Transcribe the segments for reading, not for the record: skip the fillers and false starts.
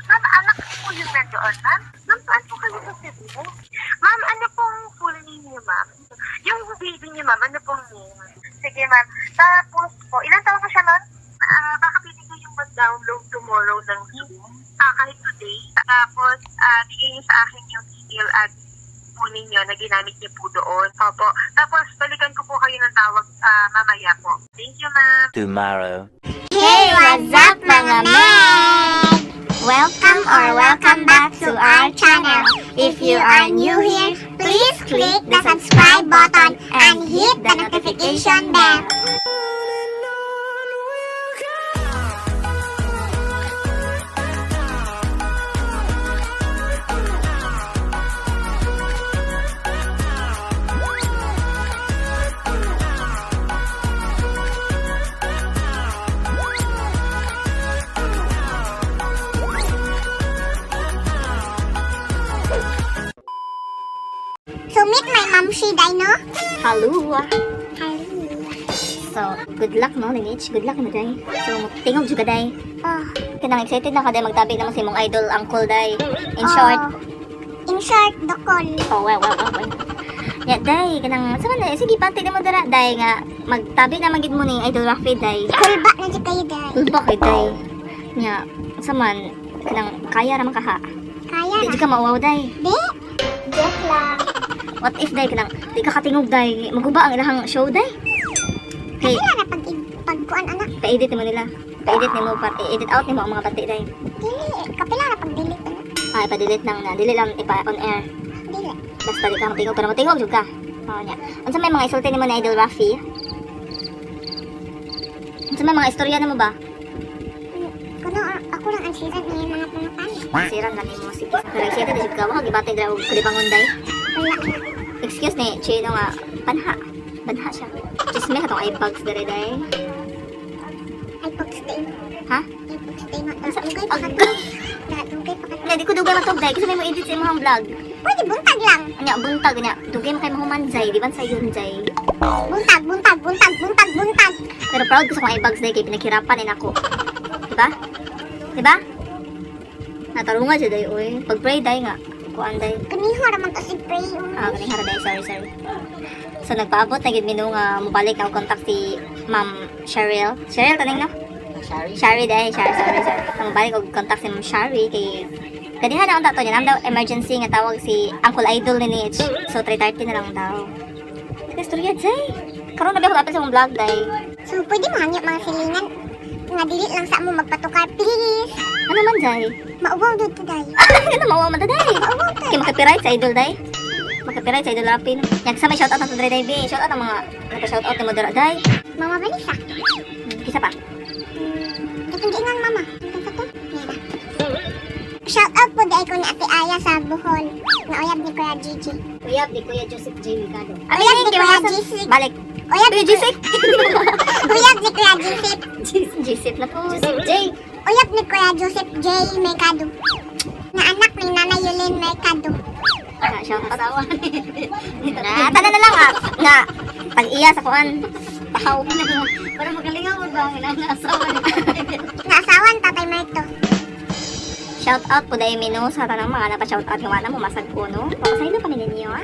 Ma'am, anak ko po yung nandoon, ma'am. Ma'am, saan po kayo sa Cebu? Ma'am, ano pong full name niyo, ma'am? Yung baby niyo, ma'am, ano pong name? Sige, ma'am. Tapos po, ilang taon na siya, ma'am? Baka pwede ko yung mag-download tomorrow ng Zoom. Kahit today. Tapos, bigay niyo sa akin yung email at po ninyo na ginamit niyo po doon. Opo. Tapos, balikan ko po kayo ng tawag mamaya po. Thank you, ma'am. Tomorrow. Hey, what's up mga Meg? Welcome back to our channel. If you are new here, please click the subscribe button and hit the notification bell. So meet my Momshie, Dino. Hello. Hello. So, good luck no, Nitch. Good luck na day. So, tingog juga day. Oh, Kanang excited na ka day magtabi na mo si mong idol uncle day. In oh. short. In short, dokol. Oh, well. Ya day, kanang sama na sige panti na mo dara day nga magtabi na magid mo ni idol Raffy day. Kulba na dyan kayo, Day. Kulba kay day. Nya, saman kanang kaya ra man ka ha. Kaya Di na. ka mauwaw day. Di? Joke lang. What if day kanang di ka katingog day maguba ang ilahang show day? Hey, Kaya na pagkuan anak. pa-edit mo nila. Pa-edit nimo pa edit out nimo ang mga panti day. Dili, kapila na pag-delete anak. Ay, pa-delete lang na. Dili lang ipa on air. Dili. Basta di ka matingog, pero matingog jud ka. Oo niya. Unsa may mga isulti nimo na idol Raffy? Unsa may mga istorya nimo ba? Kuno, ako lang ang sirat na yung mga pangapan. Siran na nimo sige. Pero excited jud ka, wa gibatay dra og kulibangon day. Wala. Excuse ni Chino nga panha. Banha siya. Chisme ka tong eyebags dere day. Ay, pag-stay. Ha? Ay, pag-stay mo. Unsa? Dugay pa ka Ag- to. Dugay pa ka to. Wala di ko dugay matugday kasi may mo edit sa imong vlog. Pwede, buntag lang. Anya buntag nya. Dugay mo kay mahumanjay, di ba sa yun jay. Buntag. Pero proud ko sa kong eyebags day kay pinaghirapan din ako. Diba? Diba? Natarunga siya day oy. Pag-pray day nga. Kuan day. Kaniho raman to si Prey. Ganing hara day, sorry. So nagpaabot na gid mino nga mobalik na og contact si Ma'am Cheryl. Cheryl kaning no? Shari day, sorry. Ang balik og contact si Ma'am Shari kay kaniha na unta to niya. Daw emergency nga tawag si Uncle Idol ni Nitch. So 3:30 na lang daw. Istorya day. Karon na ba ako apil sa mong vlog day? So, pwede mahangyo mga silingan. Nga dili lang sa mo magpatukar, please. Ano man day? Mauwaw doon to, Day. Ano mawa man day? Mauwaw to. Kay makapiright sa idol day. Makapiright sa idol Raffy. Yang sa may shoutout na to day day. Shoutout ang mga nagpa-shoutout ni mo dira day. Mama Vanessa. Kisa pa. Katundiingan, Mama. Ano sa to? Mira. Shout out po dahil ko ni Ate Aya sa Bohol. Na uyab ni Kuya Gigi. Uyab ni Kuya Joseph J. Ricardo. Uyab ni Kuya Gigi. Balik. Uyab Kuya ni Joseph. Uyab ni Kuya Joseph. Joseph na po. Joseph J. Uyab ni Kuya Joseph J. Mercado. Na anak ni Nanay Yulin Mercado. Shout out asawa. Tanan na lang nga pag-iya sa kuan. Tahaw. Para magalingaw mo ba ang asawa ni. Na asawan Tatay Merto. Shout out po dahil mino sa tanang mga napa-shout out yung mo masag po no. Papasay na kami ninyo ha.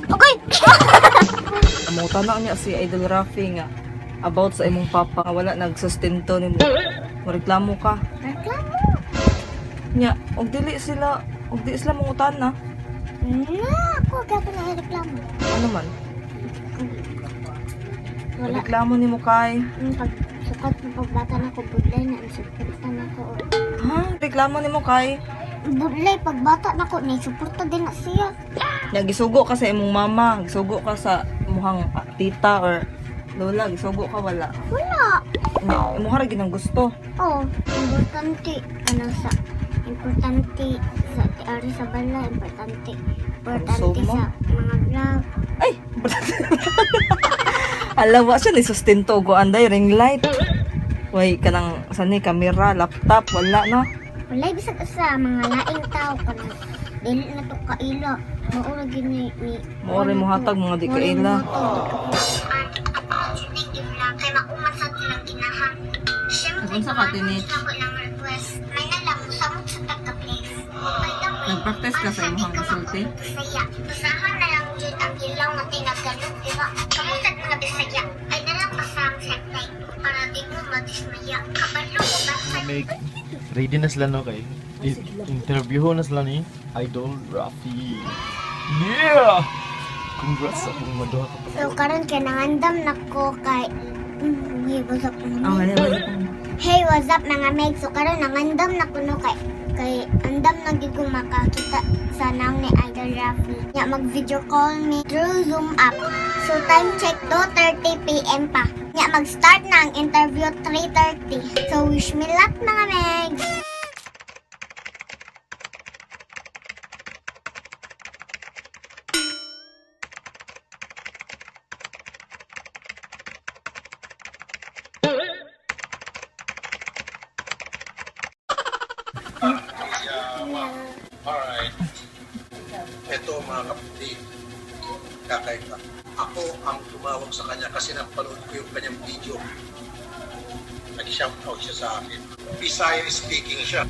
Okay! Amutan na niya si Idol Raffy nga about sa imong papa nga wala nagsustento nimo. Mareklamo ka. Reklamo. Nya, og dili sila mangutan na. Ako gabon na reklamo. Ano man? Wala. Reklamo nimo kay. Sukat ng pagbata na ko, budlay na. Suporta na ko. Ha? Reklamo nimo kay. Budlay, pagbata na ko, suporta din na siya. Nya gisugo ka sa imong mama, gisugo ka sa imong tita or lola, gisugo ka wala. Wala. Nya, imong ra ginang gusto. Oh, importante. Importante sa teori sa bala. Importante So, mo? sa mga vlog. Ay, alawa siya ni sustento go anday ring light. Way kanang sani kamera, laptop, wala no. Wala, bisag sa mga laing tao ka na. Dili na to kaila. Maura gini ni... Maori mo hatag mga di kaila. Unsa ka tinit? Ako lang request. May nalang samot sa taga-place. Nag-practice ka sa imong gisulti? Bisaya. Basahan na lang dyan ang ilaw na tinagalog, di ba? Kamutad mga Bisaya. Ay nalang pasang sektay. Para di mo madismaya. Kabalo ko ba sa Make ready na sila no kay interview na sila ni Idol Raffy. Yeah! Congrats sa kung maduha ka pa. So karon kay nangandam nako kay hey, what's up mga wala, wala. Hey, what's up mga meg? So karon nangandam na kuno kay andam na gid ko makakita sa nang ni Idol Raffy. Ya mag-video call me through Zoom app. So time check 2:30 PM pa. Ya mag-start na ang interview 3:30. So wish me luck mga meg. Alright. Ito mga kapatid, kakaiba. Ako ang tumawag sa kanya kasi napanood ko yung kanyang video. Nag-shoutout siya sa akin. Bisaya speaking siya.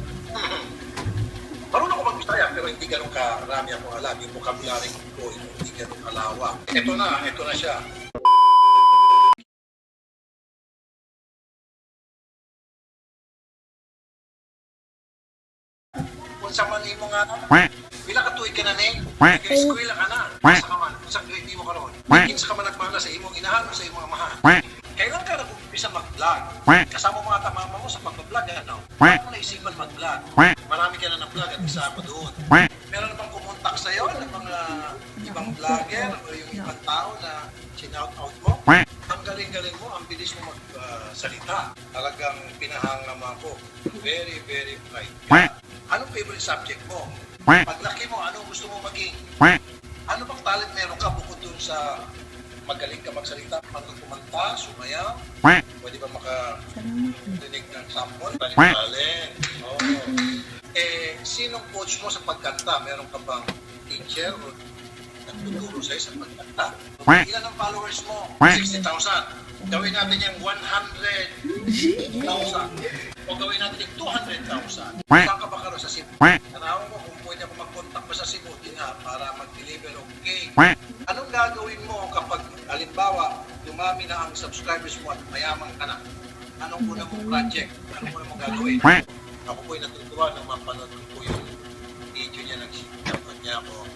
Marunong ako mag-Bisaya pero hindi ganun karami akong alam. Yung vocabulary ko hindi ganun kalawa. Ito na siya. Sa mali mo nga na. Bila ka tuig ka na ni, nag-eskwela ka na. Sa ka man, sa grade mo ka ron. Kinsa ka man nagmana sa imong inahan o sa imong amahan. Kailan ka nag-umpisa mag-vlog? Kasama mga tamama mo sa pag-vlog, ano? Paano mo naisipan mag-vlog? Marami ka na na-vlog at isa pa doon. Meron na bang kumontak sa'yo ng mga ibang vlogger o yung ibang tao na sinout-out mo? Ang galing-galing mo, ang bilis mo magsalita. Talagang pinahangama ko. Very, very bright ka. Anong favorite subject mo? Paglaki mo, anong gusto mo maging? Ano bang talent meron ka bukod dun sa magaling ka magsalita? Hanggang kumanta, sumayaw? Pwede ba makadinig ng sample? Talent. Oh. Sinong coach mo sa pagkanta? Meron ka bang teacher o nagtuturo sa'yo sa pagkanta? Ilan ang followers mo? 60,000. Gawin natin yung 100,000. O gawin natin yung 200,000. Saan ka ba karoon sa Cebu? Tanawan mo kung pwede ako mag-contact pa sa Cebu din ha, para mag-deliver ng cake. Anong gagawin mo kapag, halimbawa, dumami na ang subscribers mo at mayaman ka na? Anong una mong project? Anong una mong gagawin? Ako po'y natutuwa nang mapanood ko yung video niya, nag-share niya ako.